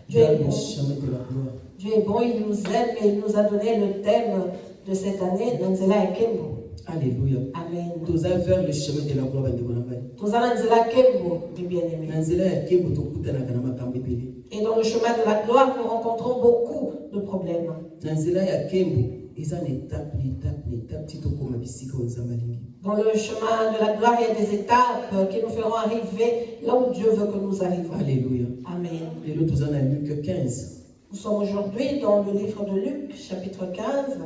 Dieu est bon, il nous aime et il nous a donné le thème de cette année, Nanzela Ekembo. Alléluia. Amen. Nous allons vers le chemin de la gloire. Nous allons Nanzela Ekembo, mes bien-aimés. Et dans le chemin de la gloire, nous rencontrons beaucoup de problèmes. Dans le chemin de la gloire, il y a des étapes qui nous feront arriver là où Dieu veut que nous arrivions. Alléluia. Amen. Et nous sommes dans Luc 15. Nous sommes aujourd'hui dans le livre de Luc, chapitre 15.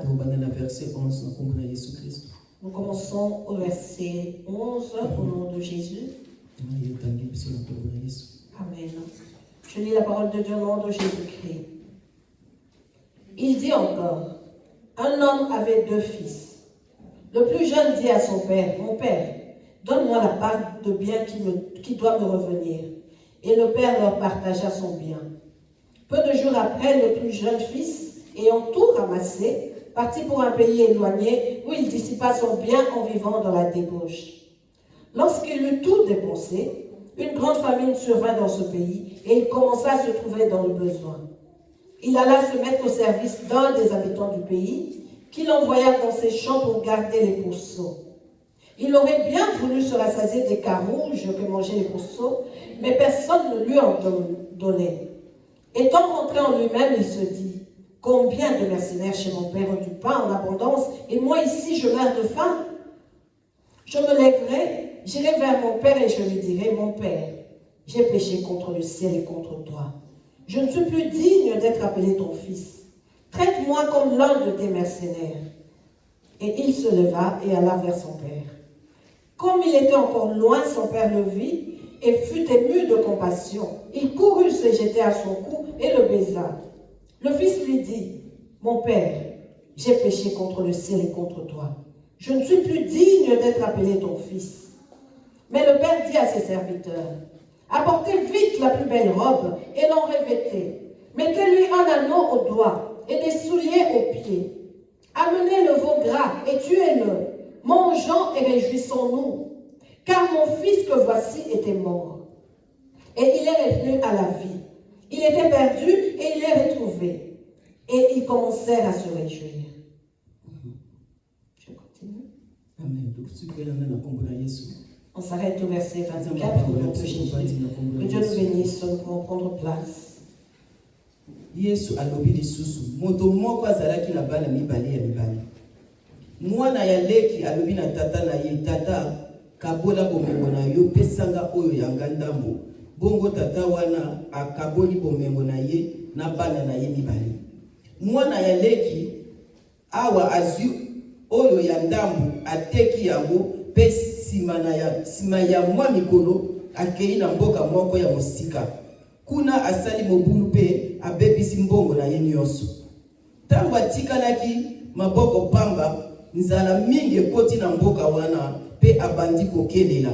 Nous commençons au verset 11 au nom de Jésus. Amen. Je lis la parole de Dieu au nom de Jésus-Christ. Il dit encore, un homme avait 2 fils. Le plus jeune dit à son père, mon père, donne-moi la part de bien qui doit me revenir. Et le père leur partagea son bien. Peu de jours après, le plus jeune fils, ayant tout ramassé, partit pour un pays éloigné où il dissipa son bien en vivant dans la débauche. Lorsqu'il eut tout dépensé, une grande famine survint dans ce pays et il commença à se trouver dans le besoin. Il alla se mettre au service d'un des habitants du pays, qu'il envoya dans ses champs pour garder les pourceaux. Il aurait bien voulu se rassasier des carouges que mangeaient les pourceaux, mais personne ne lui en donnait. Étant rentré en lui-même, il se dit, combien de mercenaires chez mon père ont du pain en abondance, et moi ici je meurs de faim? Je me lèverai, j'irai vers mon père et je lui dirai, mon père, j'ai péché contre le ciel et contre toi. Je ne suis plus digne d'être appelé ton fils. Traite-moi comme l'un de tes mercenaires. Et il se leva et alla vers son père. Comme il était encore loin, son père le vit et fut ému de compassion. Il courut se jeter à son cou et le baisa. Le fils lui dit, mon père, j'ai péché contre le ciel et contre toi. Je ne suis plus digne d'être appelé ton fils. Mais le père dit à ses serviteurs, apportez vite la plus belle robe et l'en revêtez. Mettez-lui un anneau au doigt et des souliers aux pieds. Amenez le veau gras et tuez-le. Mangeons et réjouissons-nous. Car mon fils que voici était mort. Et il est revenu à la vie. Il était perdu et il est retrouvé. Et ils commencèrent à se réjouir. Je continue. Amen. On s'arrête au verset 24 au nom de Jésus. Que Dieu nous bénisse, nous pouvons prendre place. Yesu alobi lisusu moto moko azalaki na bana mibale ya mibali. Mwana ya leki alobi na tata na ye, tata kabola bomengo na yo pesanga oyo ya ngandambo. Bongo tata wana akaboli bomengo na ye na bana na ye mibale. Mwana ya leki awa azu oyo ya ndambo ateki yango pe sima ya mwa mikolo akei na mboka moko ya mosika. Kuna asali mobulu pe abebisi mbongo na ye nyonso. Tango atikalaki maboko pamba, nzala mingi ekoti na mboka wana pe abandi kokelela.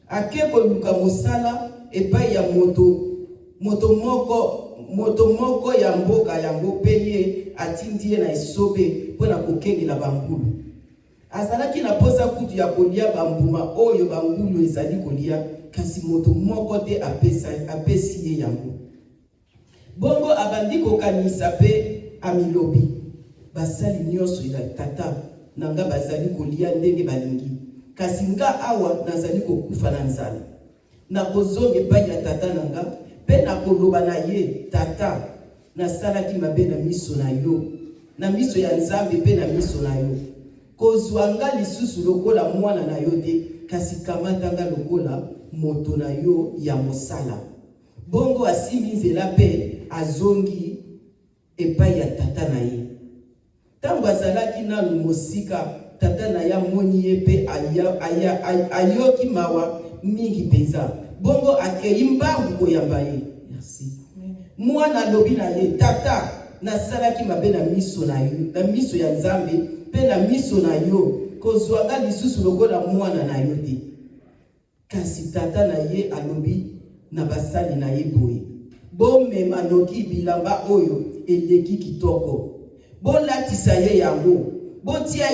Akeko luka mosala epai ya moto moko ya mboka yango pe ye atindi ye na esobe mpona kokengela bangulu. Azalaki na posa kutu ya kolia bambuma oyo bangulu ezali kolia, kasi moto moko te apesi ye yango. Bongo abandi kokanisa pe amilobi, basali nyonso ya tata nanga bazali kolia ndenge balingi, kasi nga awa nazali kokufa na nzala. Nakozonga epai ya tata nanga pe nakoloba na ye, tata nasalaki mabe na miso na yo, na miso ya Nzambe pe na miso na yo. Kozwa nga lisusu lokola mwana na yo te, kasi kamata nga lokola moto na yo ya mosala. Bongo asimi nzela pe azongi epai ya tata na ye. Tango azalaki nanu mosika, tata na ya moni ye pe ayoki mawa mingi penza. Bongo akei mbangu koyamba ye. Merci. Mwana lobi na ye, tata nasalaki mabe na miso na yo, na miso ya Nzambe pe na miso na yo. Kozwa nga lisusu lokola mwana na yo te. Kasi tata na ye alobi na basali na ye boye, bomema noki bilamba oyo eleki kitoko, bolatisa ye yango, botia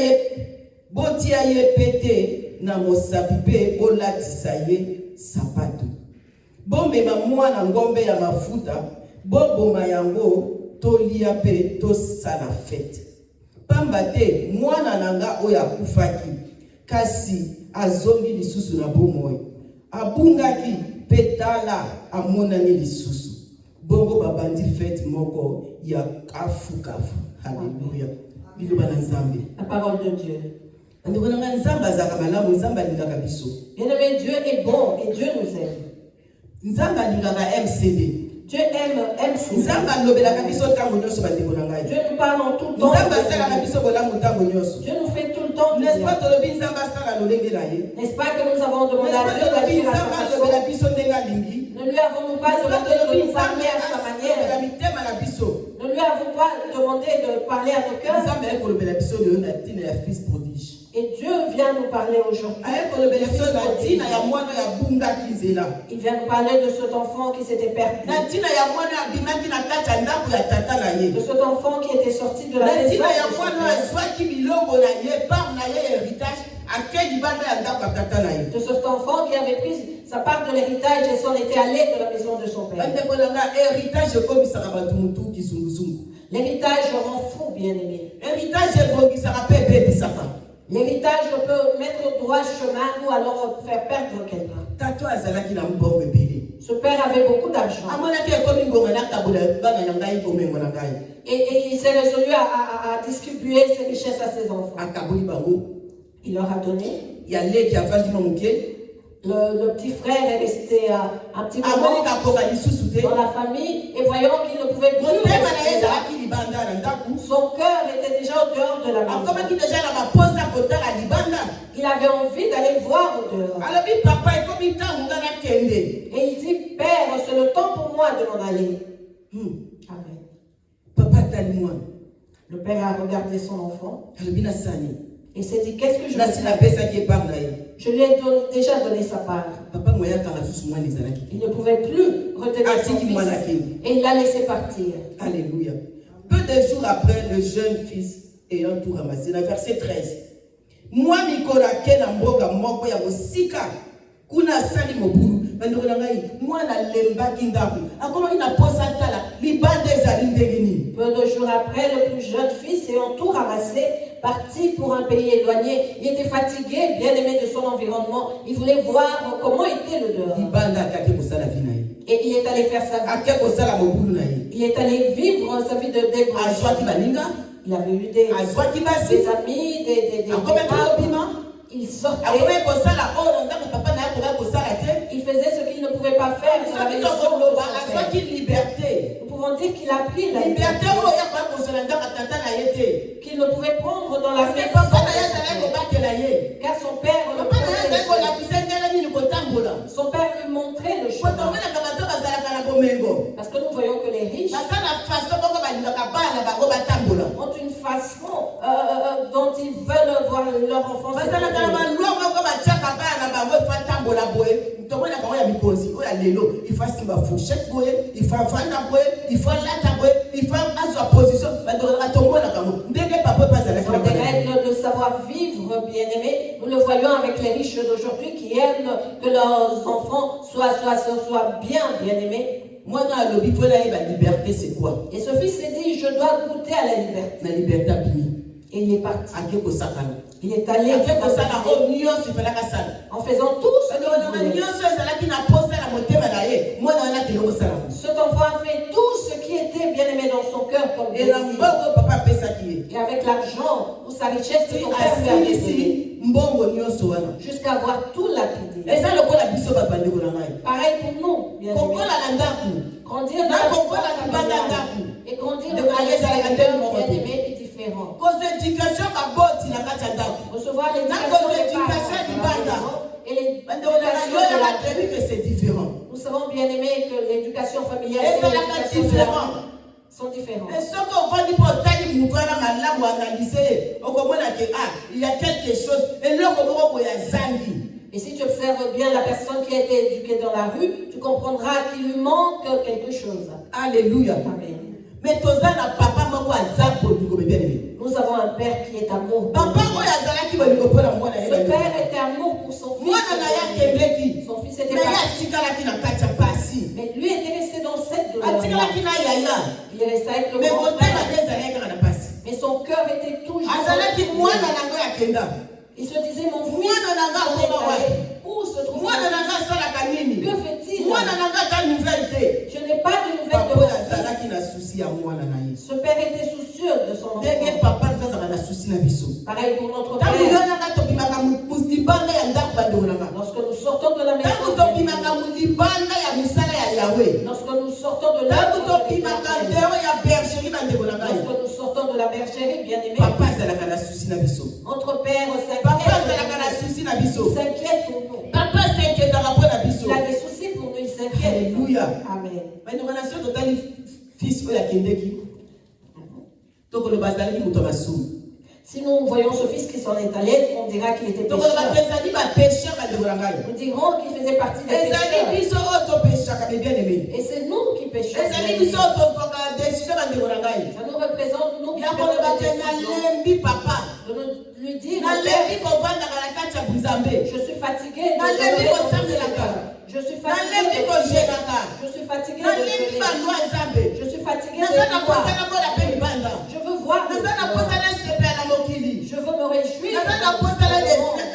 ye pete na mosapi pe bolatisa ye sapato. bomema mwana ngombe ya mafuta boboma yango tolia pe tosala fete pamba te mwana nanga oyo akufaki kasi azongi lisusu na bomoi abungaki petala amonani lisusu bongo babandi fete moko ya kafu. Alléluia. Biloba na nzambe. La parole de Dieu. Ndikona nzamba zaka malamu nzamba lingaka biso. Bien-aimé, Dieu est bon et Dieu nous aime. Nzamba lingaka MCD. Dieu aime MC. Nzamba lobelaka biso tango nyonso bandeko na ngai. Dieu nous parle en tout temps. Nzamba salaka biso bolamu tango nyonso. Dieu nous fait tout le temps. N'est-ce pas tolobi nzamba sala lolenge na ye? N'est-ce pas que nous avons demandé à Dieu d'agir à sa façon? Ne lui avons-nous pas demandé de nous parler à sa manière? Ne lui avons pas demandé de parler à nos cœurs? Et Dieu vient nous parler aujourd'hui. Il vient nous parler de cet enfant qui s'était perdu. De cet enfant qui était sorti de la maison. De cet enfant qui avait pris sa part de l'héritage et s'en était allé de la maison de son père. L'héritage rend fou, bien-aimé. L'héritage peut mettre au droit chemin ou alors faire perdre quelqu'un. Ce père avait beaucoup d'argent. Et il s'est résolu à distribuer ses richesses à ses enfants. Il leur a donné. Le petit frère est resté un petit moment dans la famille et voyant qu'il ne pouvait plus rester là, son cœur était déjà au dehors de la maison. Il avait envie d'aller voir au dehors. Et il dit, Père, c'est le temps pour moi de m'en aller. Amen. Le père a regardé son enfant. Et s'est dit, qu'est-ce que je vais faire? Je lui ai déjà donné sa part. Il ne pouvait plus retenir son fils. Et il l'a laissé partir. Alléluia. Peu de jours après, le jeune fils ayant tout ramassé, dans verset 13. Moi, Nikolake, na mboka moko ya mosika, kuna sali mobulu. Moi, na lemba kindaku. Akoma ina posa tala, libande ezali ndengeni. Peu de jours après, le plus jeune fils ayant tout ramassé, parti pour un pays éloigné. Il était fatigué, bien aimé de son environnement. Il voulait voir comment était le dehors. Et il est allé faire sa vie. Il est allé vivre sa vie de débrouillard. Il avait eu des amis, des il sortait. Il faisait ce qu'il ne pouvait pas faire. Nous pouvons dire qu'il a pris la liberté qu'il ne pouvait prendre dans la vie. Car son père lui montrait le chemin. Parce que nous voyons que les riches ont une façon dont ils veulent voir leur enfant. Dans des règles de savoir-vivre, bien-aimés, nous le voyons avec les riches d'aujourd'hui qui aiment que leurs enfants soient bien-aimés. Moi, dans le bifo, la liberté, c'est quoi? Et ce fils s'est dit, je dois goûter à la liberté. La liberté a fini. Et il est parti. Il est allé en faisant tout ce qu'il voulait. Cet enfant a fait tout ce qui était bien aimé dans son cœur comme désir. Et avec l'argent ou sa richesse, son père lui a donné. Jusqu'à avoir tout lapidé. Pareil pour nous, bien aimé. Grandir dans la et grandir dans la bien aimé est différent. Recevoir l'éducation et l'éducation c'est différent. Nous savons bien aimé que l'éducation familiale et l'éducation sont différentes. Il y a quelque chose. Et si tu observes bien la personne qui a été éduquée dans la rue, tu comprendras qu'il lui manque quelque chose. Alléluia. Amen. Mais nous avons un père qui est amour. Ce père était amour pour son fils. Son fils était parti. azalaki na yaya Il est resté avec le mais grand motema frère. te ezalaki kaka na pasi Mais son cœur était toujours. azalaki mwana nango ya kenda Il se disait, mon fils, mwana nanga s'en est akoma allé. wapi Où se trouve mwana mon nanga fils? asalaka nini Que fait-il? mwana nanga ata nouvelle te Je n'ai pas de nouvelles de papa mon fils. azalaki na susi ya mwana na ye Ce père était soucieux de son ndenge enfant. papa azalaka na susi na biso Pareil pour notre ntango père. yo nanga tobimaka libanda ya ndako bandeko nanga Lorsque nous sortons de la maison, ntango tobimaka libanda ya misala ya yawe lorsque nous sortons de ntango l'œuvre de tobimaka l'Éternel, ndeo ya bergerie bandeko na ngai lorsque nous sortons de la bergerie, bien aimé, papa azalaka na susi na biso notre père papa azalaka na s'inquiète. susi na biso Il s'inquiète pour nous. papa s'inquiétaka mpo na biso Il a des soucis pour nous, il s'inquiète. Alléluia. Amen. bandeko na so totali fils oyo akendeki tokoloba azalaki moto ya masumu Si nous voyons ce fils qui s'en est allé, on dira qu'il était tokoloba pécheur. ezali bapécheur bandeko na ngai Nous dirons qu'il faisait partie des ezali pécheurs. biso oyo topeshaka me bien aimé Et c'est nous qui péchons. ezali biso oyo tofaka décision bandeko na ngai Ça nous représente, nous qui ya prenons koloba des te décisions. nalembi papa De lui dire, nalembi Père, kovandaka na kati ya buzambe je suis fatigué de nalembi demeurer dans ce kosamelaka secteur. Je suis nalembi fatigué de kozelaka Je suis fatigué de nalembi jeûner. bandwa nzambe Je suis fatigué de naza na voir. posana mona mpe libanda Je veux voir. le naza na Seigneur. posana sepela na mokili Je veux me réjouir. naza na posana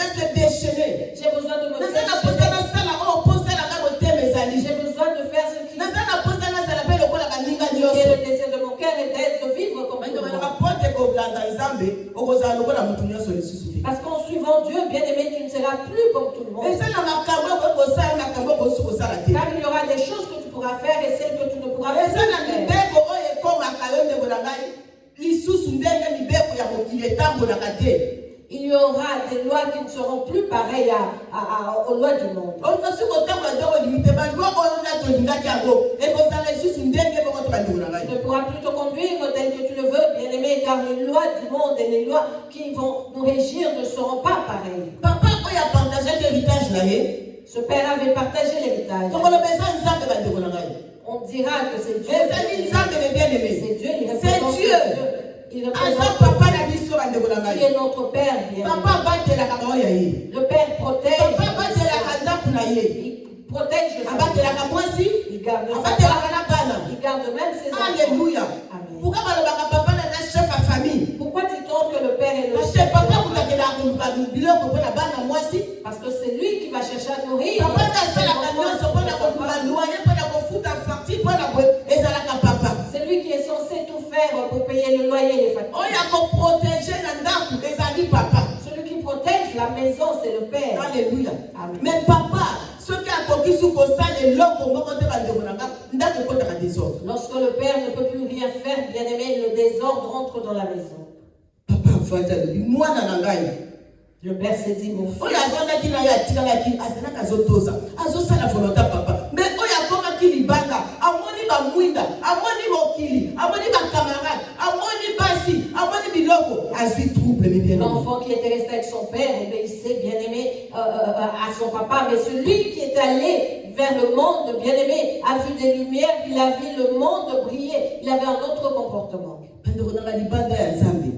na se déchaîner J'ai besoin de me naza na déchaîner. posana sala oyo posalaka motema ezali J'ai besoin de faire ce qui naza na posana sala mpe lokola baninga est nyonso le désir de mon cœur et d'être de vivre comme tout le bandeko na monde. bapote kolanda nzambe okozala lokola motu nyonso lisusu te Parce qu'en suivant Dieu, bien aimé, tu ne seras plus comme tout le monde. eza na makambo okoki kosala makambo okoki kosala te Car il y aura des choses que tu pourras faire et celles que tu ne pourras pas eza na faire. mibeko oyo ekomaka yo ndeko na ngai lisusu ndenge mibeko ya mokili etambolaka te Il y aura des lois qui ne seront plus pareilles aux lois du monde. onosi kotambola ndenge olimite balwa oyo nga tolingaki yango ekozala lisusu ndenge moko te bandeko na ngai Tu ne pourras plus te conduire tel que tu le veux, bien aimé, car les lois du monde et les lois qui vont nous régir ne seront pas pareilles. papa oyo apartageaki héritage na ye Ce père avait partagé l'héritage. tokoloba eza nzambe bandeko na ngai On dira que c'est Dieu. ezali nzambe me bien aimé C'est Dieu, il c'est représente Dieu Il aza représente papa na biso bandeko na qui ngai est notre Père, bien aimé. papa abatelaka baoyo ya ye Le Père protège. papa abatelaka ndako na ye Il protège sa abatelaka mwasi Il garde sa abatelaka na bana Il garde même ses enfants. alléluia Amen. pourquoi balobaka papa na chef ya famille Pourquoi dit-on que le Père est le parce que chef? papa kotakelaka koluka biloko mpo na bana mwasi Parce que c'est lui qui va chercher à nourrir. papa nde asalaka nyonso mpo na koluka loye mpo na kofuta facture mpo na ezalaka papa C'est lui qui est censé tout faire pour payer le loyer et les factures. oyo akoprotege na ndako ezali papa Celui qui protège la maison, c'est le Père. alléluia Amen. mais papa soki akoki su kosala eloko moko te bandeko na nga ndako ekotaka désordre Lorsque le Père ne peut plus rien faire, bien aimé, le désordre entre dans la maison. papa afandi alobi mwana na ngai Le Père s'est dit, mon fils, oyo azondaki na ye atikalaki azalaki azotosa azosala volonté papa mais oyo akomaki libanda amoni bamwinda amoni mokili amoni bakamarade amoni basi amoni biloko azwi trouble me bien l'enfant qui était resté avec son père obéissait, bien aimé, à son papa. Mais celui qui est allé vers le monde, bien aimé, a vu des lumières, il a vu le monde briller. Il avait un autre comportement. bandeko na nga libanda ya nzambe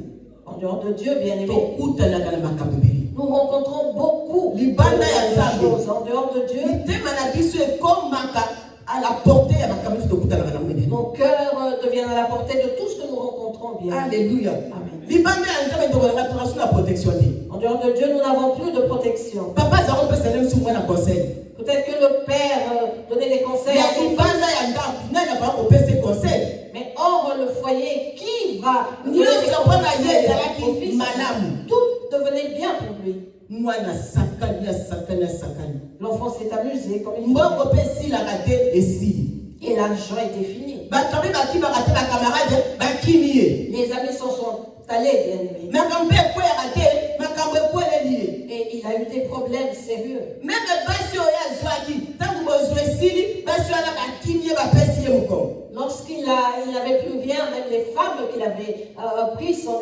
En dehors de Dieu, bien aimé, tokutanaka na makambo ebele nous rencontrons beaucoup Libanda ya de Nzambe. choses. En dehors de Dieu, mitema na biso ekomaka à la portée ya makambo nyonso tokutanaka na mwene nos cœurs deviennent à la portée de tout ce que nous rencontrons, bien aimé. alléluia Amen. libanda ya nzambe ndeko na nga tokasu na protection te En dehors de Dieu, nous n'avons plus de protection. papa azalaki opesa nde biso mwana conseil Peut-être que le Père donnait des conseils à ya son fils. libanda ya ndako nani akoka kopesa conseil Mais hors le foyer, qui va donner des nyonso mpo na ye conseils ezalaki au fils? malamu Tout devenait bien pour lui. mwana asakani asakani asakani L'enfant s'est amusé comme il mbongo voulait. mpe esilaka te esili Et l'argent était fini. bato mpe bakimaka te bakamarade bakimi ye Les amis s'en sont allés, bien aimés. makambo mpe ekweyaka te makambo ekweleli ye Et il a eu des problèmes sérieux. meme basi oyo azwaki ntango bozwa esili basi wana bakimi ye bapesi ye mokongo Lorsqu'il n'avait plus rien, même les femmes qu'il avait pris s'en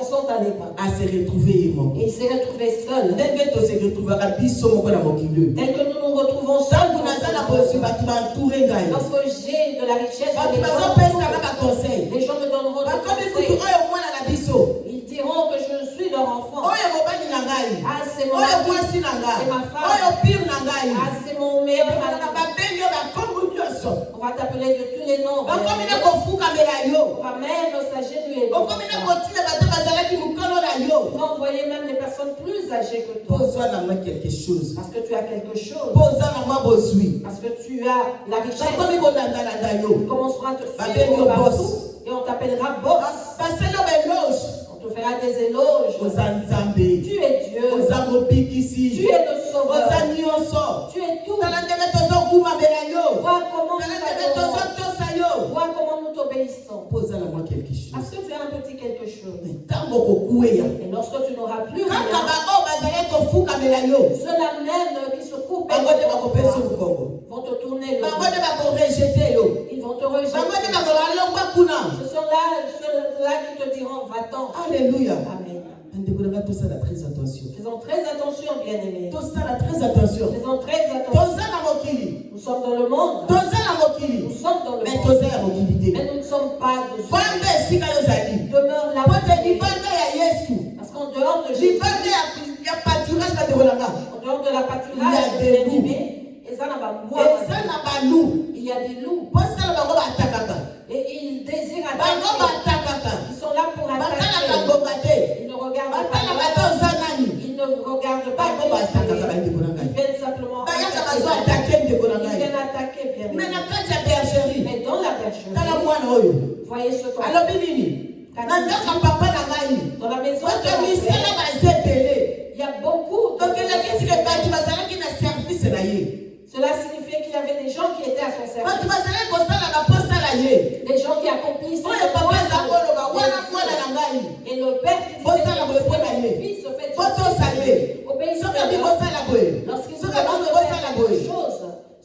sont allées. ase retrouve ye moko Et il s'est retrouvé seul. ndenge tose retrouvaka biso moko na mokili oyo Tel que nous nous retrouvons ntango naza seuls. na bozwi bato bantoure ngai Lorsque j'ai de la richesse, bato les gens bazopesaka baconseil les gens me donneront des bakomi kutu conseils. oyo mwana na biso Ils diront que je suis leur enfant. oyo mobali na ngai Ah, c'est mon oyo mari. mwasi na ngai C'est ma femme. oyo pire na ngai Ah, c'est mon meilleur na ami. babengi yo bakombo nyonso On va t'appeler de tous les noms. bakomina kofukamela On yo va même s'agir okomina kotina bato bazalaki mokolo na yo on va envoyer même des personnes plus âgées que toi. pozwa na moi quelque chose Parce que tu as quelque chose. poza na moi bozwi Parce que tu as la richesse. bakomi kolandalanda yo Nous commencerons à te Babengi suivre au boss. partout. Et on t'appellera boss. baselo beloge On te fera des éloges. oza nzambe Tu es Dieu. oza mobikisi Tu es le sauveur. oza nyonso Tu es tout. tala ndenge tozokumamela yo Vois comment tala nous ndenge t'adorons. tozotosa yo Vois comment nous t'obéissons. poza na moi quelque chose Parce que tu as un petit quelque chose. ntango kokueya Et lorsque tu n'auras plus kaka rien, bao bazali kofukamela yo ceux-là même qui se coupent bango nde bakopesa mokongo vont te tourner le bango dos. nde bakorejete yo Ils vont te bango nde rejeter. bakolongwa kuna Ce sont là ceux-là qui te diront va-t'en. alléluia Amen. bandeko nanga tosala très attention Faisons très attention, bien-aimés. tosala très attention Faisons très attention. toza na mokili Nous sommes dans le monde. toza na mokili Nous sommes dans le mais monde. toza ya mokili te Mais nous ne sommes pas de ce vanda esika yozali demeure là. pote libanda ya yesu Parce qu'en dehors de Jésus, libanda ya pâturage bandeko nanga en dehors de la Il y a pâturage, des bien-aimés, et ça n'a pas eza na balu il y a des loups. posala bango batakaka Et ils désirent bango attaquer. batakaka Ils sont là pour batalaka attaquer. ngonga te Ils ne regardent pas. batalaka te oza nani Ils ne regardent pas. bango batakaka bandeko na Ils ngai viennent simplement bayaka attaquer. bazo atake ndeko na Ils ngai viennent attaquer, bien me na aimés. kati ya bergerie Mais dans la tala bergerie, mwana oyo voyez ce qu'on alobi nini na ndako ya papa na ngai dans la maison bato de mon misala père, baza ebele il y a beaucoup de tokelaki sike bato bazalaki na service na ye Cela signifiait qu'il y avait des gens qui étaient à son bato service. bazalaki kosala posala ye Des gens qui accomplissaient oyo ce papa aza koloba wana poste. mwana na ngai Et le père qui Bosala boye mpo na disait ye. le fils se fait botosa ye obéissez soki abi kosala boye lorsqu'il se soki abi demande de kosala faire boye quelque chose.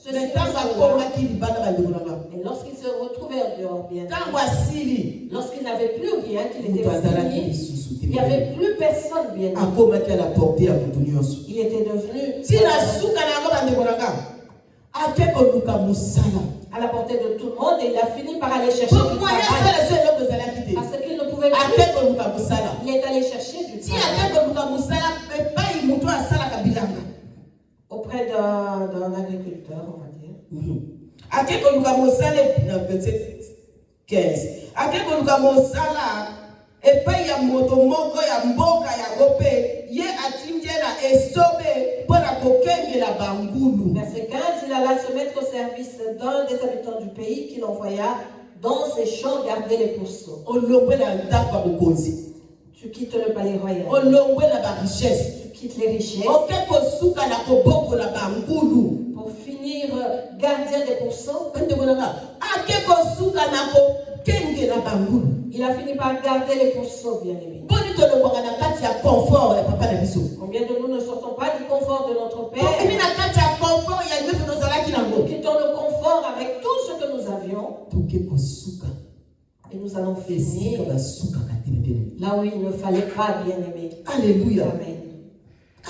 Ceci me ou ntango cela. akomaki libanda bandeko na nga Et lorsqu'il se retrouvait en dehors, bien, ntango asili lorsqu'il n'avait plus rien, qu'il était moto azalaki fini, lisusu il n'y avait plus personne, bien. akomaki à la portée ya motu nyonso Il était devenu ntina suka na yango bandeko na nga ake koluka mosala à la portée de tout le monde et il a fini par aller chercher du moye travail. sala so eloko ezalaki te Parce qu'il ne pouvait plus. ake koluka mosala Il est allé chercher du ti travail ake koluka mosala epai moto asalaka bilanga auprès d'un agriculteur, on va dire. ake koluka mosala na verset 15 ake koluka mosala epai ya moto moko ya mboka yango mpe ye atindi ye na esobe mpo na kokengela bangulu. Verset 15, il alla se mettre au service d'un des habitants du pays qu'il envoya dans ses champs garder les pourceaux. olongwe na ndako ya mokonzi Tu quittes le palais royal. olongwe na barichesse Tu quittes les richesses oke kosuka na kobokola bangulu. pour finir gardien des pourceaux. ndeko nanga ake kosuka na kokengela bangulu. Il a fini par garder les pourceaux, bien aimés. boni tolongwaka na kati ya confort ya papa na biso Combien de nous ne sortons pas du confort de notre Père? tokimi na kati ya confort ya nyonso tozalaki Nous nango quittons le confort avec tout ce que nous avions toke kosuka et nous allons esika finir basukaka te bene. là où il ne fallait pas, bien aimé. Alléluia. Amen.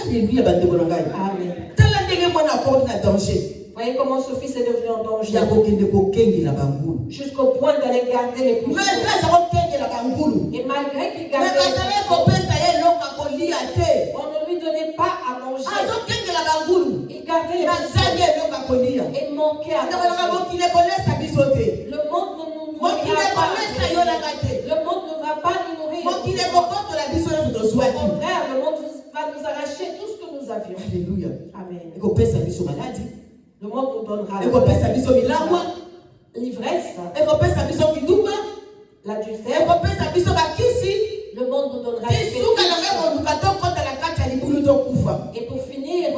Alléluia bandeko na ngai. Amen. tala ndenge mwana akomi na danger Voyez comment ce fils est devenu en danger. ya kokende kokengela bangulu. Jusqu'au point d'aller garder les pourceaux. mais aza kokengela bangulu Et malgré qu'il mais gardait bazali les pourceaux, kopesa ye eloko kolia te on ne lui donnait pas à manger. azokengela bangulu Il gardait les bazali pourceaux eloko kolia. et manquait à ndeko nanga manger. mokili ekolesa biso te Le monde ne nous mokili nourrira pas. ekolesa yo nanga te Le monde ne va pas nous nourrir. mokili Au ekokotola biso nyonso tozwaki. contraire, le monde va nous arracher tout ce que nous avions. Alléluia. Amen. ekopesa biso maladi Le monde nous donnera ekopesa biso milangwa l'ivresse, ekopesa biso kindumba l'adultère. ekopesa biso bakisi Le monde nous donnera tisuka na ngai l'adultère. koluka tokota na kati ya libulu tokufa Et pour finir,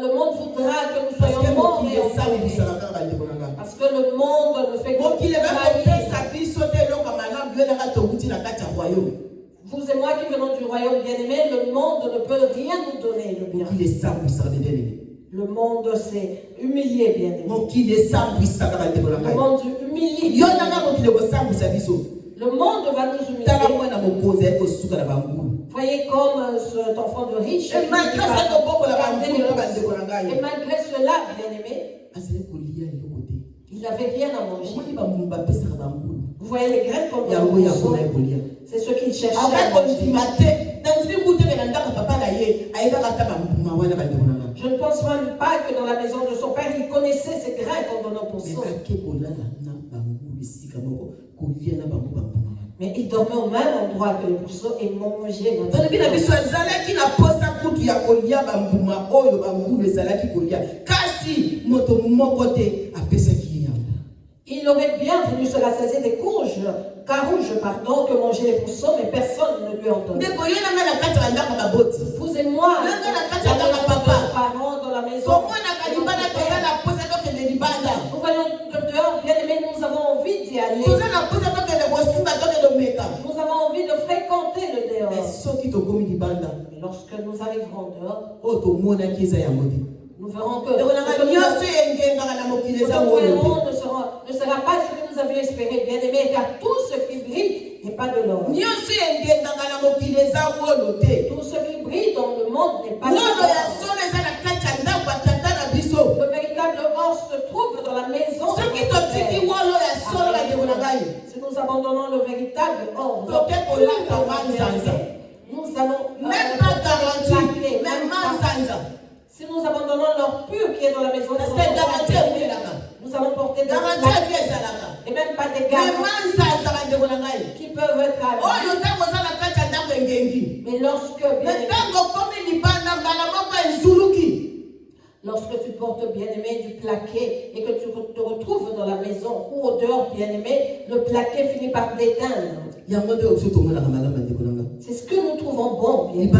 le monde voudra que nous parce que soyons morts mokili et enterrés. esambisaka kaka bandeko na ngai. Parce que le monde ne fait que mokili trahir. ekopesa biso te eloko ya malamu yo nanga tokuti na kati ya royaume. Vous et moi qui venons du royaume bien-aimé, le monde ne peut rien nous donner le bien. mokili esambwisaka bebelele Le monde s'est humilié, bien-aimé. mokili esambwisaka bandeko na Le ngai. monde humilie. yo nanga mokili ekosambwisa biso Le monde va nous tala humilier. mwana mokonzi aye kosuka na bangulu. Voyez comme cet enfant de riche. Et malgré ça, qui va tobokola garder bangulu les na pourceaux. bandeko na ngai. Et malgré cela, bien-aimé, azali kolia eloko te. il n'avait rien à manger. omoni bambuma bapesaka bangulu Vous voyez les graines qu'on yango donne aux yango pourceaux, naye kolia. c'est ce qu'il cherchait à akai manger. kondima te nandimi kutebe na ndako papa na ye ayebaka ata bambuma wana bandeko na ngai. Je ne pense même pas que dans la maison de son père, il connaissait ces grains qu'on donne aux pourceaux. Mais il dormait au même endroit que les pourceaux et mangeait. Il aurait bien voulu se rassasier des carouges, que mangeaient les pourceaux, mais personne ne lui en donne. Vous et moi, parents dans la maison, nous voyons dehors, bien aimés, nous avons envie d'y aller. Nous avons envie de fréquenter le dehors. Mais lorsque nous arriverons dehors, nous verrons que ne sera pas ce que nous avions espéré, bien aimé, car tout ce qui brille n'est pas de l'or. Tout ce qui brille dans le monde n'est pas de l'or. Le véritable or se trouve dans la maison. Si nous abandonnons le véritable or, nous allons même pas garantie, même pas. Si nous abandonnons l'or pur qui est dans la maison, nous allons porter des garantie et même pas des garanties qui peuvent être à vie. Mais lorsque tu portes bien-aimé du plaqué et que tu te retrouves dans la maison ou au dehors bien-aimé, le plaqué finit par t'éteindre. C'est ce que nous trouvons bon, bien-aimé.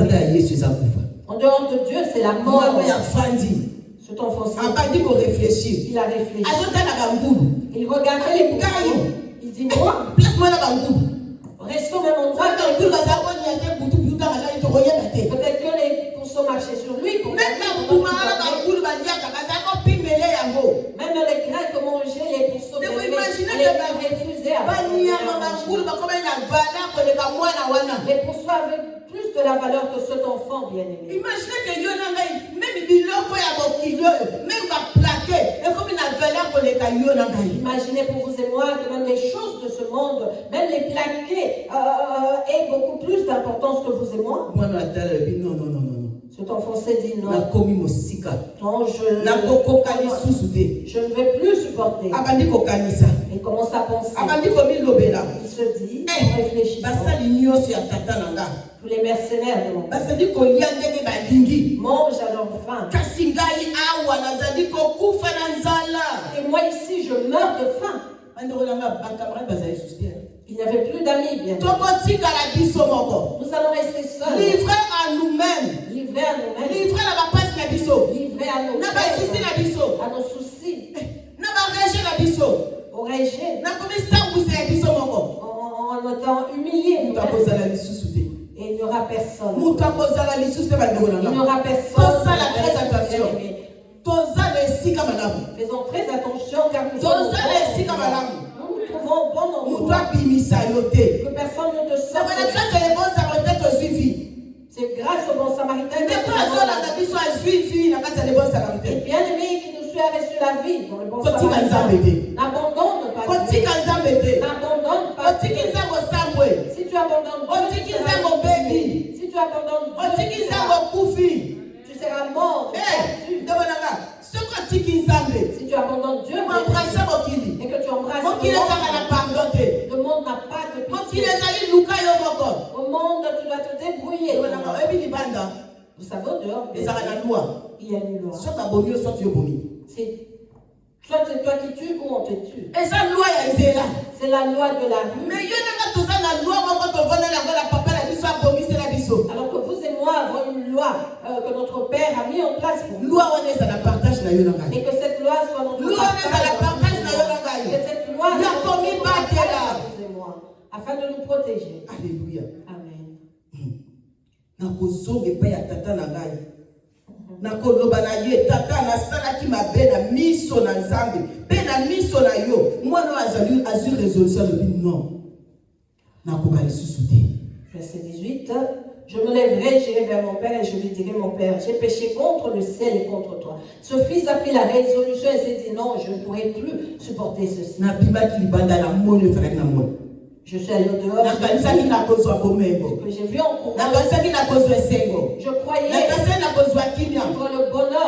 En dehors de Dieu, c'est la mort. Cet enfant-ci, il a réfléchi. Il regardait les pourceaux. Il dit, moi, restons au même endroit. Peut-être que les pourceaux marchaient sur lui. Même les grains que mangeaient les pourceaux, les refusaient. Les pourceaux avaient plus de la valeur que cet enfant bien-aimé. Imaginez que Imaginez pour vous et moi que même les choses de ce monde, même les plaqués, aient beaucoup plus d'importance que vous et moi. Cet enfant s'est dit non. Non, je ne vais plus supporter. Il commence à penser. Il se dit, en réfléchissant, tous les mercenaires de mon père mangent à leur faim. Et moi ici, je meurs de faim. Il n'y avait plus d'amis, bien. Nous allons rester seuls. Livrés à nous-mêmes. Livrés à nous-mêmes. Livrés à la passe la biso. Livrés à nos soucis. À nos soucis. Au régime. En étant humiliés. Et il n'y aura personne. Il n'y aura personne. Faisons très attention car nous trouvons bon endroit. Que personne ne te sorte. C'est grâce au bon samaritain. Et bien aimé qui nous suit a reçu la vie dans le bon samaritain. N'abandonne pas. N'abandonne pas. Si tu abandonnes Dieu, si tu abandonnes Dieu, tu seras mort. Si tu abandonnes Dieu et que tu embrasses le monde n'a pas de pitié. Au monde, tu dois te débrouiller. Vous savez, au dehors, il y a une loi. Soit c'est toi qui tues ou on te tue. C'est la loi de la rue. Alors que vous et moi avons une loi que notre Père a mis en place pour nous. Et que cette loi soit notre partage. Que cette loi soit notre partage, vous et moi, afin de nous protéger. Alléluia. Amen. nakoloba na ye tata nasalaki mabe na miso na nzambe pe na miso na yo mwana azwi résolution alobi non nakoka lisusu te. Verset 18. Je me lèverai, j'irai vers mon père et je lui dirai, mon père, j'ai péché contre le ciel et contre toi. Ce fils a pris la résolution et s'est dit, non, je ne pourrai plus supporter ceci. Je suis allé au dehors. Que j'ai vu en courant. Je croyais vivre le bonheur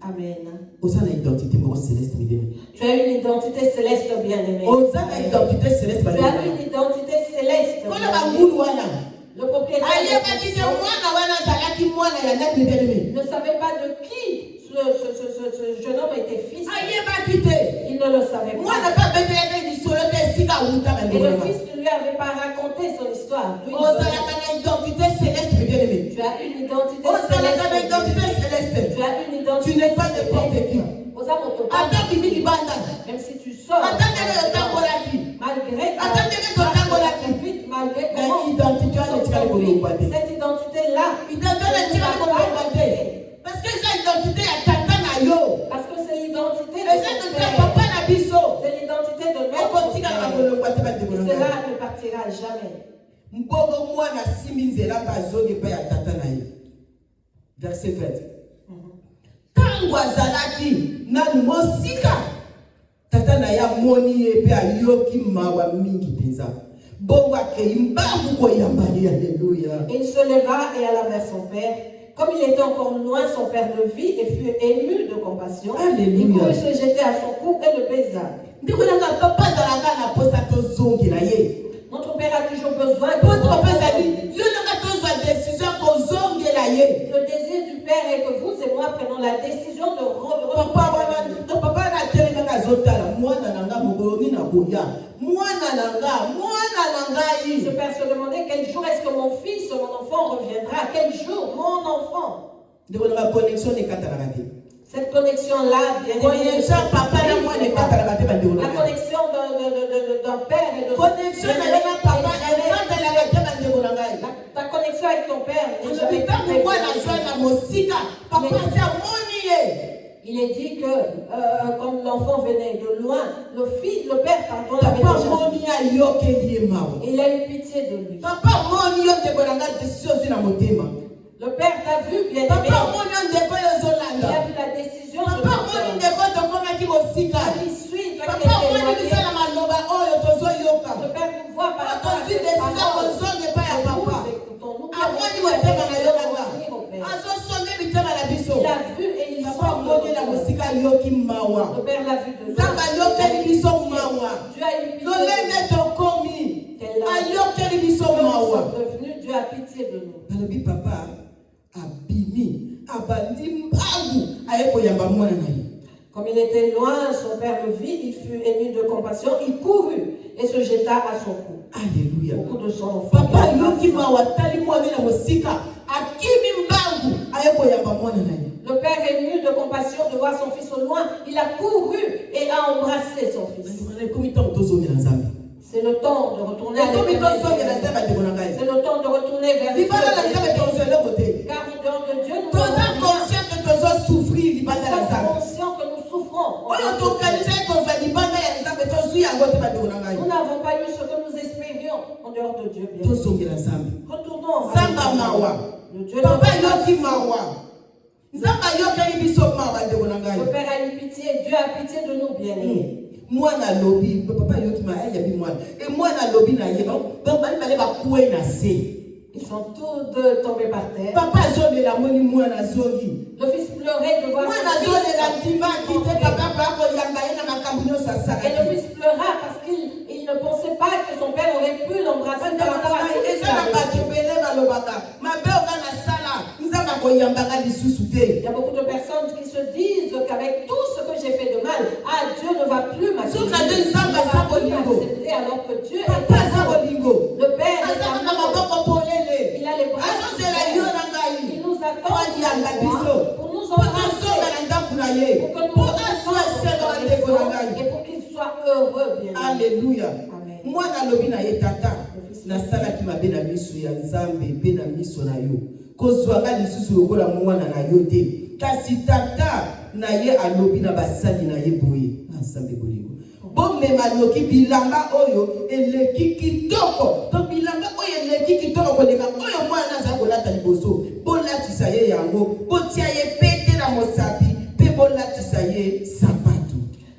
Amen. Aux une identité céleste, Tu as une identité céleste bien-aimée. Aux une identité céleste, tu as une identité céleste. Le propriétaire ne savait pas de qui ce jeune homme était fils. Il ne le savait pas. Et le fils ne lui avait pas raconté son histoire. Lui, tu as une identité céleste. Tu as une identité. Tu n'es pas n'importe qui. Même si tu sors, malgré cette identité-là, parce que cette identité est tata na yo. Parce que c'est l'identité de papa na biso. C'est l'identité de notre père. Et cela ne partira jamais. Mbogo mwana simi nzela bazongi pa ya tata na ye. Verset 20. Tango azalaki nanu mosika tata na ya moni ye pe ayoki mawa mingi penza. Bongo akei mbangu koyambali. Alléluia. Il se leva et alla vers son père. Comme il était encore loin, son père le vit et fut ému de compassion. Alléluia. Il courut se jeter à son cou et le baisa. Notre père a toujours besoin de le désir du père est que vous et moi prenons la décision de Ce père se demandait quel jour est-ce que mon fils, mon enfant reviendra. Quel jour, mon enfant. Cette connexion-là, bien évidemment, la connexion d'un père et de son fils. Ta connexion avec ton père n'est jamais Il est dit que comme l'enfant venait de loin, le père, pardon, l'avait déjà. Il a eu pitié de lui. Le père t'a vu bien aimé. Il a vu la décision de ton père. Il suit, le père nous voit par rapport à cette parole. Écoutons-nous. Il a vu et il sort. Le père l'a vu de loin. Dieu a eu pitié de nous. Dieu a pitié de nous. Papa abimi abandi mbangu ayekoyamba mwana na ye. Comme il était loin, son père le vit, il fut ému de compassion, il courut et se jeta à son cou. Alléluia. Au cou de son enfant. Papa yoki mawatali mwana na mosika akimi mbangu ayekoyamba mwana na ye. Le père ému de compassion de voir son fils au loin, il a couru et a embrassé son fils. C'est le temps de retourner à l'éternel. C'est le temps de retourner vers Dieu. Car au dehors de Dieu, nous sommes conscients que nous souffrons. Nous n'avons pas eu ce que nous espérions en dehors de Dieu. Retournons le Dieu de le Père a eu pitié, Dieu a pitié de nous, bien-aimés. Mwana lobi papa yoki ma ya bi mwana et mwana lobi na ye donc bali ba kuwe na se. Ils sont tous deux tombés par terre. Papa zonde la moni mwana zongi. Le fils pleurait de voir mwana zonde la tima kite papa ko yamba ina makambu no sasa. Et le fils pleura parce qu'il ne pensait pas que son père aurait pu l'embrasser. Il y a beaucoup de personnes qui se disent qu'avec tout ce que j'ai fait de mal, Dieu ne va plus m'accepter. Alors que Dieu est le Père est amour. Il a les bras. Il nous attend pour nous embrasser, pour que nous et pour qu'il soit heureux, bien. Alléluia. Mwana lobi na ye tata na sala ki mabe na miso ya Nzambe pe na miso na yo. Kozwanga lisusu lokola mwana na yo te. Kasi tata na ye alobi na basali na ye boye. Nzambe bolingo. Bomema loki bilanga oyo eleki kitoko. To bilanga oyo eleki kitoko koleka oyo mwana za kolata liboso. Bolatisa ye yango. Botia ye pete na mosapi. Pe bolatisa ye sapato.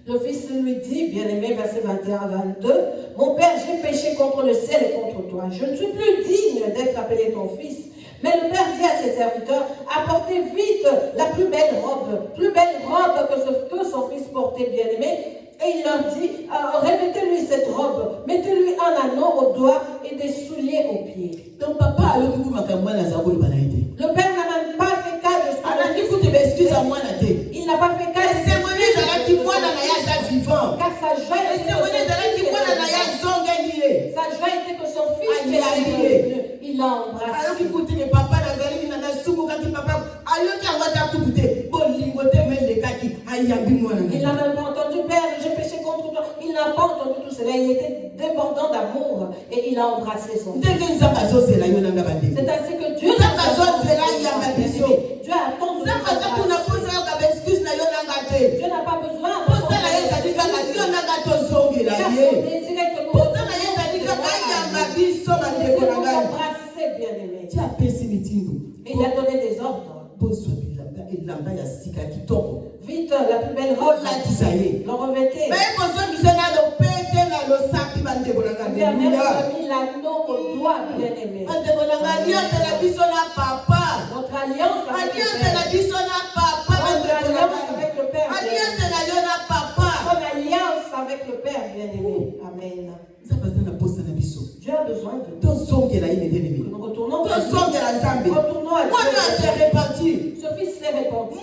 Le fils lui dit, bien-aimé, verset 21 à 22, mon père, j'ai péché contre le ciel et contre toi. Je ne suis plus digne d'être appelé ton fils. Mais le Père dit à ses serviteurs, apportez vite la plus belle robe que son fils portait, bien-aimé. Et il leur dit, revêtez-lui cette robe, mettez-lui un anneau au doigt et des souliers aux pieds. Donc papa, alors que vous m'accordez la zabou le banalité. Le Père n'a même pas fait cas de ce alors qu'il faut te excuse à moi la tête. Il n'a pas fait cas de ce qui moi la vivant. Car sa joie était sa joie était que son fils était revenu. Il l'a embrassé. Alors qu'il faut que papa n'a pas dit papa, alors qu'il il n'a même pas entendu, Père, j'ai péché contre toi. Il n'a pas entendu tout cela. Il était débordant d'amour et il a embrassé son fils. C'est ainsi que Dieu a attendu. Dieu n'a pas besoin de embrasser, bien-aimé. Et il a donné des ordres. Vite, la plus belle robe, l'en revêtez. Bien, même mis l'anneau au doigt, bien-aimé. Notre alliance avec le Père. Notre alliance avec le Père. Notre alliance avec le Père, bien-aimé. Amen. Dieu a besoin de nous. Nous retournons à Dieu. Ce fils s'est répandu.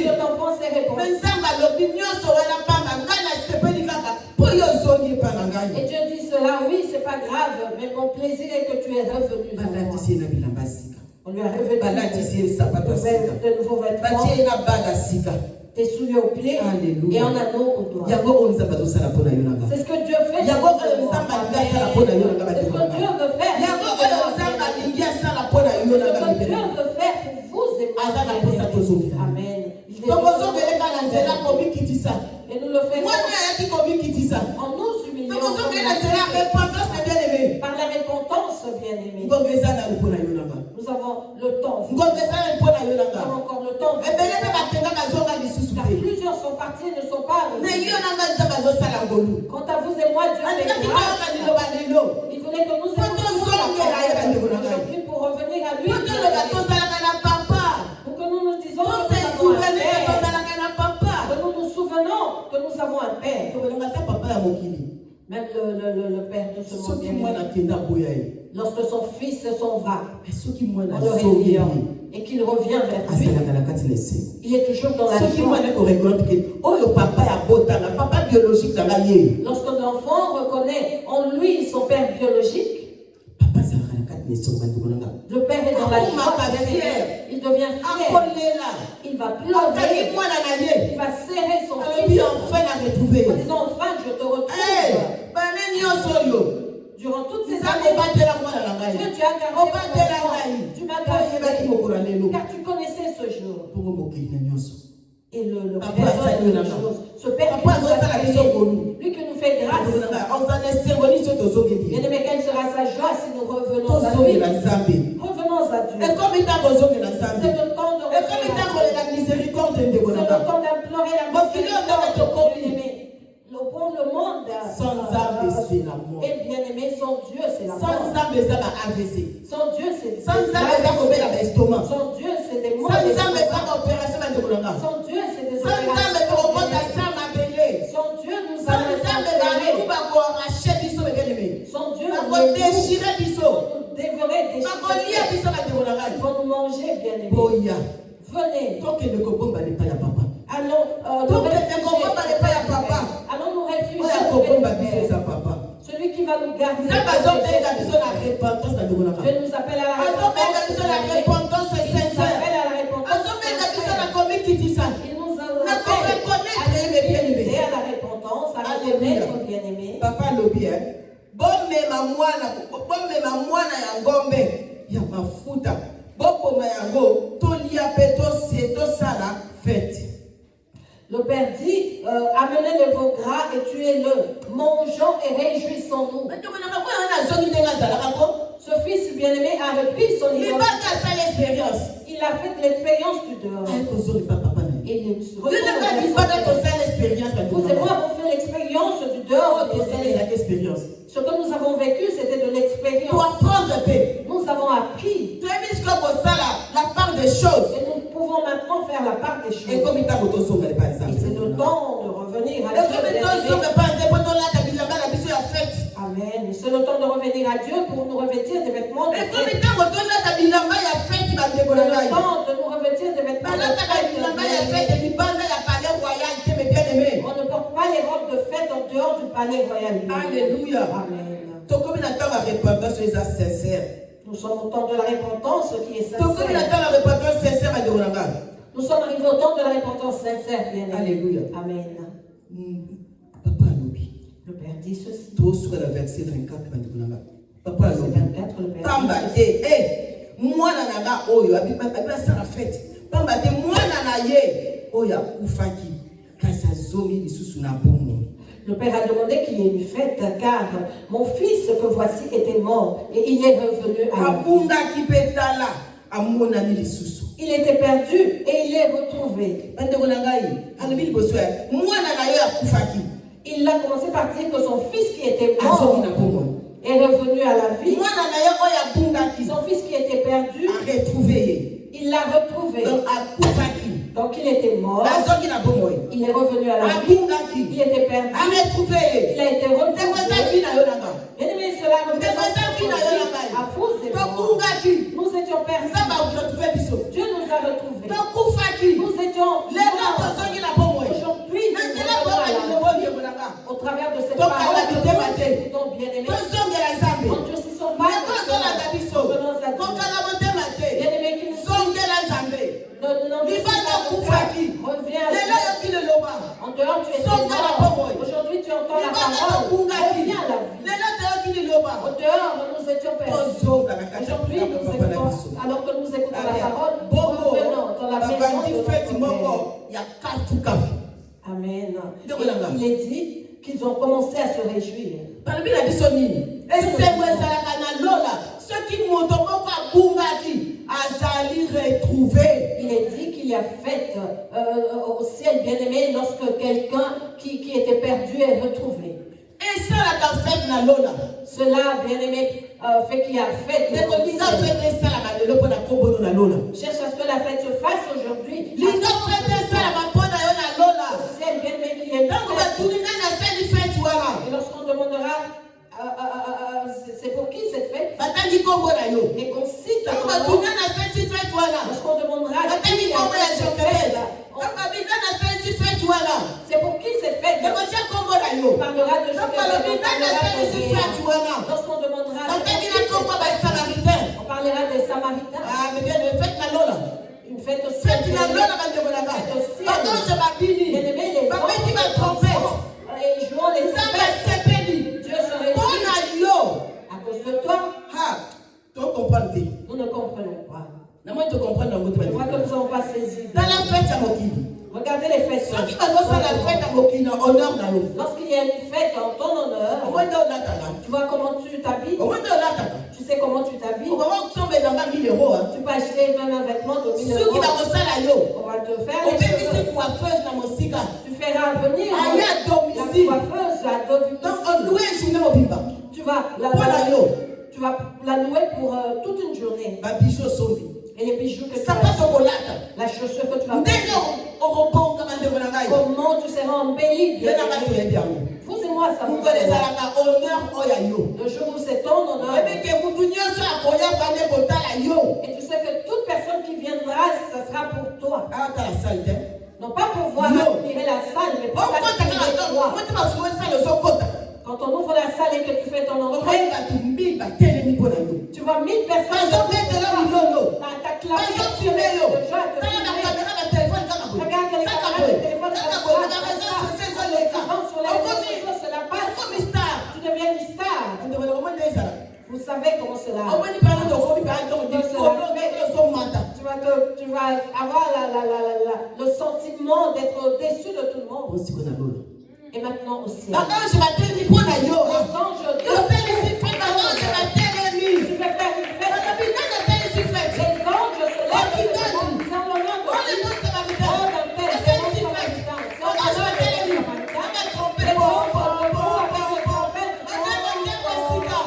Cet enfant s'est répandu. Et Dieu dit cela, oui, c'est pas grave, mais mon plaisir est que tu es revenu. On lui a revêtu de nouveaux vêtements, tes souliers aux pieds. Alléluia. Et un anneau au doigt. C'est ce que Dieu fait. C'est ce que Dieu veut faire. C'est ce que Dieu veut faire pour vous et moi. Amen. Et nous le faisons en nous humiliant par la repentance, bien-aimé. Nous avons le temps. Nous avons encore le temps. Car plusieurs sont partis et ne sont pas revenus. Quant à vous et moi, Dieu fait grâce. Il voulait que nous ayons aujourd'hui pour revenir à lui. Pour que nous nous disons que nous nous souvenons que nous avons un Père. Même le Père de ce monde. Lorsque son fils s'en va, on le réunit et qu'il revient vers lui, il est toujours dans la joie. Lorsque l'enfant reconnaît en lui son père biologique, le père est dans la joie, il devient fier, il va pleurer, il va serrer son fils en disant enfin je te retrouve. Durant toutes ces années, Dieu, tu as gardé tu m'as gardé, car tu connaissais ce jour. Et le Père, ce Père qui nous a créé, lui qui nous fait grâce. Bien-aimé, quelle sera sa joie si nous revenons à lui? Revenons à Dieu. C'est le temps de revenir. C'est le temps d'implorer la miséricorde. Bien-aimé, le monde et bien-aimé, son Dieu c'est la mort. Son Dieu c'est son Dieu c'est des morts. Son Dieu c'est des opérations. Son Dieu nous a son Dieu nous déchirer, dévorer, ils vont nous manger, bien-aimés. Venez. Allons nous réfugier. Celui qui va nous garder. Dieu nous appelle à la repentance. Il nous appelle à la repentance, à reconnaître, bien-aimé. Papa lobi bomema mwana ya ngombe ya mafuta boboma yango tolia pe tosala fête. Le Père dit, amenez le veau gras et tuez-le, mangeons et réjouissons-nous. Ce fils bien-aimé a repris son expérience. Il a fait l'expérience du dehors. Et vous et moi avons fait l'expérience du dehors. Ce que nous avons vécu, c'était de l'expérience. Nous avons appris. faire la part des Et choses. comme il t'a auto par exemple. Et c'est le temps de revenir à Et Dieu. comme il t'a auto Amen. C'est le temps de revenir à Dieu pour nous revêtir des vêtements de fête. et comme il t'a auto C'est le temps de nous revêtir des vêtements de fête. On ne porte pas les robes de fête en dehors du palais royal. Alléluia. Amen. Donc comme il attend la repentance, les sincères. Nous sommes au temps de la repentance qui est Donc comme il sincère. attend la repentance sincère, Nous sommes arrivés au temps de la repentance sincère, bien aimé. Alléluia. Amen. Papa Alobi. Le Père dit ceci. Tout sur le verset 24, Papa Verset Alobi. 24, le Père Pamba dit te, ceci. moi nanaga oyo, abima sa la fête. Pamba te, moi nanaye, oyo akufaki, kasa zomi lisusu na bomo. Le Père a demandé qu'il y ait une fête, car mon fils que voici était mort et il est revenu à la vie. Abunda kipetala, amonani lisusu. Il était perdu et il est retrouvé. Bandeko nangai, alobi liboso ya, moi nanaye akufaki. Il a commencé par dire que son fils qui était Azomi mort na bomo. est revenu à la vie. Moi nanaye oyo abundaki, Son fils qui était perdu, a retrouvé. il l'a retrouvé. Donc akufaki. Donc il était mort, Azomi na bomo. il est revenu à la vie. Abundaki. Il était perdu, A retrouvé. il a été retrouvé. Tekoza na yo nanga. Bien aimé, cela représente à vous et moi. Tokungaki. Nous étions perdus. Nzamba retrouvé biso. Dieu nous a retrouvés. Tokufaki. Nous étions Lelo morts. tozongi na bomo. Aujourd'hui, nous Nzela revenons à la vie. bomo yebolanga. Au travers de cette Donc, parole à la que vie, nous écoutons, bien aimé, Tozongela Nzambe. en durcissant pas Leko zolanda biso. venons à Dieu. Kokala motema te. Bien aimé, qui nous Zongela Nzambe. Libanda kufaki. reviens à Lelo Dieu. yoki leloba. En dehors, tu es mort. Aujourd'hui, tu entends la Libanda parole. tokungaki. Reviens à la vie. Lelo toyoki leloba. Au dehors, nous étions perdus. Tozonga na kati ya Aujourd'hui, nous papa na écoutons, biso. alors que nous écoutons la parole, Bongo. revenons dans la maison Babandi de fête notre Père. moko ya kafu kafu. Amen. Ndeko Et nanga. il est dit qu'ils ont commencé à se réjouir. Balobi na biso nini? Esengo ezalaka na lola. Soki moto moko abungaki azali retrouvé. Il est dit qu'il y a fête au ciel, bien aimé, lorsque quelqu'un qui était perdu est retrouvé. Esalaka fête na lola. Cela, bien aimé, fait qu'il y a fête. Ndeko au linga ciel. fête esalaka lelo mpona kombono na lola. Cherche à ce que la fête se fasse aujourd'hui. Linga fête esalaka mpona yo na lola. Au ciel, bien aimé, qu'il y ait une Ntango fête. batuni nani asali fête wana. Et lorsqu'on demandera, c'est pour qui cette fête? Batangi kombo na yo. Et qu'on cite Ntango ton nom. batuni nani asali fête wana. Lorsqu'on demandera, Batangi qui a kombo ya fait cette Jokebed. fête, Ntango babinga na asali fête wana. c'est pour qui cette fête? Nekotia kombo na yo. On parlera de Ntango Jokebed, balobi on nani parlera asali de fête Léa. wana. Lorsqu'on demandera, Batangi na kombo ba Samaritain. on parlera des Samaritains. Ah, mais bien, fête na lola. Une fête au ciel. Fête na lola bandeko na nga. Pardon, je babini. Bien aimé, les Babeti ba trompette. et jouant les Nzambe trompettes. sepeli. Dieu se réjouit. Mpona yo. À cause de toi, Ha, to comprendre te. nous ne comprenons pas. Na moi te comprendre ngo te Je crois que ba. nous n'avons pas saisi. Dans la fête ya mokili. Regardez les fêtes. Soki bazosala fête ya mokili na honneur na yo. Lorsqu'il y a une fête en ton honneur, Omwende olataka. tu vois comment tu t'habilles. Omwende olataka. Tu sais comment tu t'habilles. Okoma kusombe nanga 1000 euros. Tu peux acheter même un vêtement de 1000 Soki euros. bakosala yo. On va te faire les Opekisi cheveux. coiffeuse na mosika. Tu feras venir Aye à la domicile. coiffeuse à domicile. Donc on loue journée mobimba. Tu vas Voilà yo. tu vas la louer pour toute une journée. Ba bijo sombi. Et les bijoux que tu Sapato as, kolata. la chaussure que tu vas Ndenge porter, okoponga bandeko na ngai. comment tu seras embelli. Ye na bato yebi yango. Vous et moi, ça vous Mokolo ezalaka honneur oyo ya yo. Le jour où c'est ton honneur. Oyebeke mutu nyonso akoya bande kotala yo. Et tu sais que toute personne qui viendra, ça sera pour toi. Atala sali te. Non pas pour voir Non. admirer la salle, mais pour Okota admirer kaka toi. moto basuwe sala ozokota. Quand on ouvre la salle et que tu fais ton Okoyi entrée, bato mbi batelemi mpo na yo. tu vois 1000 personnes. Bazobetela milolo. T'as clamé, Bazofilme yo. le joie te Tala filmer. bakamera batelefone kaka boye. Regarde les Kaka caméras boye. de téléphone Kaka comme boye. ça, Na réseaux comme ça. sociaux ezoleka. Vends sur les réseaux Okomi. sociaux, cela passe. Okomi star. Tu deviens une star. Ndeko na komona ezala. Vous savez comment cela. Omoni pano to okomi pa to di kono ozomata. Tu vas avoir le sentiment d'être au-dessus de tout le monde. Osiko na lola. Et maintenant au ciel. Bakange batelemi mpo na yo. Les anges Yoselisi fete bakange batelemi. tu vais faire une fête. Balobi nani asalisi fete. Les anges se lèvent et se Bakingani. disent en l'honneur de Ole Dieu. mose babita. Oh, d'un tel, c'est Asalisi mon fete. Samaritain. C'est Bakange en batelemi. l'honneur de Aba Samaritain. trompe Les bo. anges avec les trompettes. Azaba nzembo sika.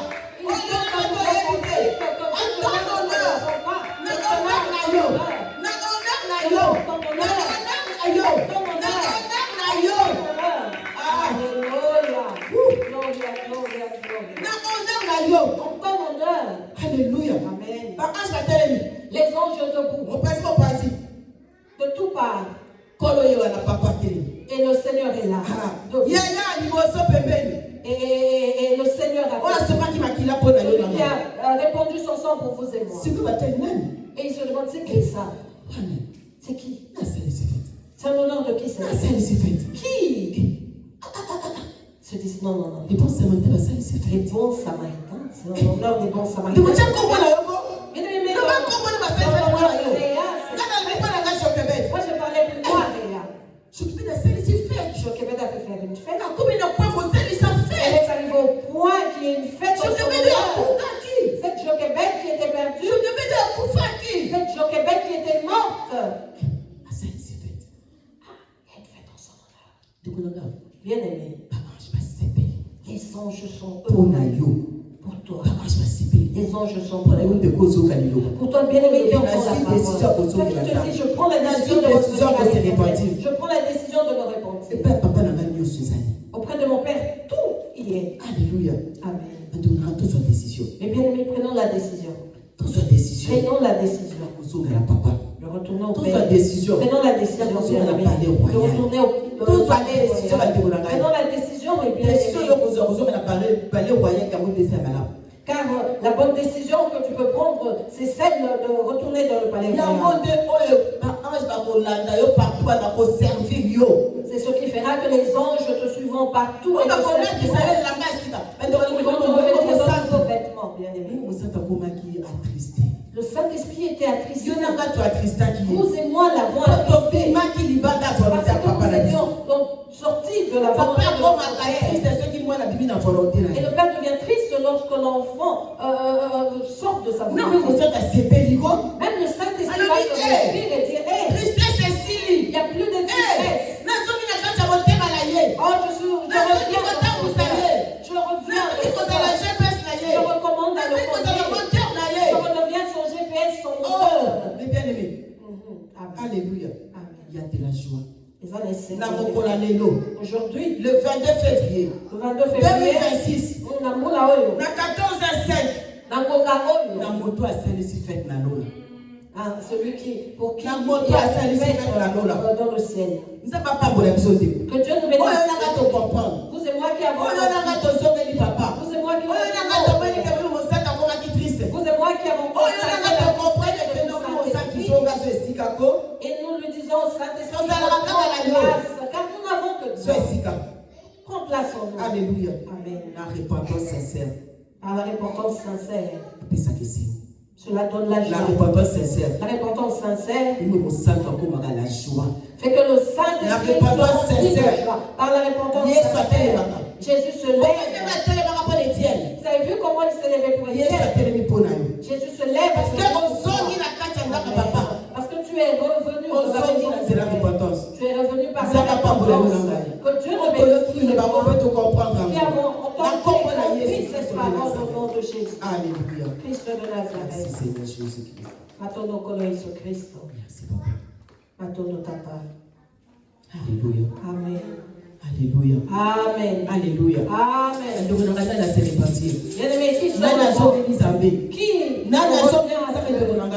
Oyo na bato oyebi te. Ata honneur. Na honneur na yo. Na honneur na yo. Na Na honneur na yo. On donne honneur. Alléluia. Amen. Ba ange batelemi. Les anges debout, Mon père mon parti. de tout part. Kolo yo na papa telemi. Et le Seigneur est là. Debout. Ya ya liboso pembeni. Et le Seigneur a Oya sopa ki makila pona yo celui qui na. a répandu son sang pour vous et moi. Siku batel nani? Et il se demande, c'est qui ça? Wana. C'est qui? Na sali se fait. C'est un honneur de qui c'est? Na sali se fait. Qui? Ils se disent non, non, non. Les bons samaritains ba sali se Les fait. bons samaritains, c'est l'honneur des bons De samaritains. motia kombo na yo ko. Mais non, mais Na ba kombo na ba sali se fait. Kana le pa na ga Joquebed. moi, je parlais plus moi, Réa. Joquebed a sali se fait. Joquebed a fait faire une fête. Na komi na pa ko sali se fait. Elle est arrivée au point qu'il y ait une fête. en son Joquebed a honneur. kufa ki. Cette Joquebed qui était perdue, Joquebed a kufa ki. cette Joquebed qui était morte. A sali se fait. Il y a une fête en son honneur. De konanga. Bien aimé, Ba ange ba sepe. les anges sont Pona eux yo. pour toi. Ba ange ba sepe. Les anges sont Pona yo pour de kozo kalilo. Pour toi, bien-aimé, qui entend la Décision parole. de Quand tu te dis, je prends la décision de décision de se revenir à repentir. l'Éternel. Je prends la décision de me Et repentir. père papa na nga nyonso ezali. Auprès de mon Père, tout y est. Alléluia. Amen. Maintenant, toute décision. Mais bien-aimé, prenons la décision. Toute décision. Prenons la décision. Kozongela papa. De retourner au Toute Père. décision. Prenons la décision, Kozongela bien-aimé, palais de royal. retourner au Toute palais décision royal. bandeko na ngai. Prenons la décision, et Décision bien-aimé. yo kozongela palais royal yango desa malamu. Car la bonne décision que tu peux prendre, c'est celle de retourner dans le palais Yango royal. nde oyo ba ange bakolanda yo partout bakoservir yo. C'est ce qui fera que les anges te suivront partout. Oyo Et te bakolakisa serviront. yo elanga esika. Ils vont te revêtir dans vos vêtements, bien-aimés. mosaka akomaki attristé. Le Saint-Esprit était attristé. Yo nanga to attristaki ye. Vous et moi l'avons attristé. tobimaki libanda Parce volonté ya que papa nous na biso. étions donc sortis de la Papa volonté de akomaka notre Père. triste soki mwana bibi na volonté na Et ye. le Père devient triste lorsque l'enfant sort de sa ntango volonté. mosaka sepeli ko. Même le Saint-Esprit Alors, va se réjouir et dire, hey, tristesse esili. il n'y a plus de tristesse. nazoki na kati ya motema na ye. Oh, je reviens dans mon cœur. Je reviens nazoki dans kozala mon cœur. gps na ye. Je recommande à le nazoki kozala conduire. moteur na ye. Je redeviens son GPS, son Oh, moteur. mes bien-aimés. Amen. Alléluia. Amen. Il y a de la joie. Les années Na 50. mokola lelo. Aujourd'hui, Le 22 février le 22 février, 2026. na mbula oyo, Na 14h05. na ngonga Na oyo, moto asalisi fête na lola. hein, celui qui, pour qui Na il moto y a asali une fête fête na lola. dans le ciel. Nzambe apambola biso te. Que Dieu nous Oyo nanga bénisse. tocomprendre. Vous et moi qui avons Oyo nanga tozongeli papa. vous et moi qui Oyo nanga tomoni ke bino mosaka akomaki triste. vous et moi qui avons Oyo nanga tocomprendre ke constaté ndoki la mosaki Saint-Esprit. zonga so esika ko. Et nous lui disons, Saint-Esprit, Tozalaka kaka na yo. prends place, car nous n'avons que So toi. esika. Prends place en nous. Alléluia. Amen. Na repentance sincère. Par la repentance sincère, Apesaki signe. cela donne la La joie. repentance sincère. La repentance sincère Imo mosaka akomaka la joie. fait que le Saint-Esprit La soit repentance rempli de sincère. joie. Par la repentance Yesu sincère, atelemaka. Jésus se Oyo lève. nanga atelemaka mpo na Etienne. Vous avez vu comment il s'est levé pour Yesu Étienne? atelemi mpo na yo. Jésus se lève Parce que pour ozongi na kati ya ndako papa. parce que tu es revenu dans la Ozongi maison na de nzela Dieu. repentance. Tu es revenu par Nzambe la apambola yo na repentance. ngai. Que Dieu te Otoyoki bénisse. bango mpe tocomprendre Qui yango. avons Na kombo na entendu Yesu cette Kristo de parole au Nazareth. nom de Jésus. Alléluia. Christ de Merci Nazareth. Seigneur Jésus-Christ. Matondo kolo Yesu Kristo. Merci papa. Matondo tata. Alléluia. Amen. Alléluia. Amen. Alléluia. Amen. ndeko na ngai nani asele partir Bien-aimés, qui sont nani azobeli nzambe qui nani revient azobeli à nzambe Dieu? ndeko na ngai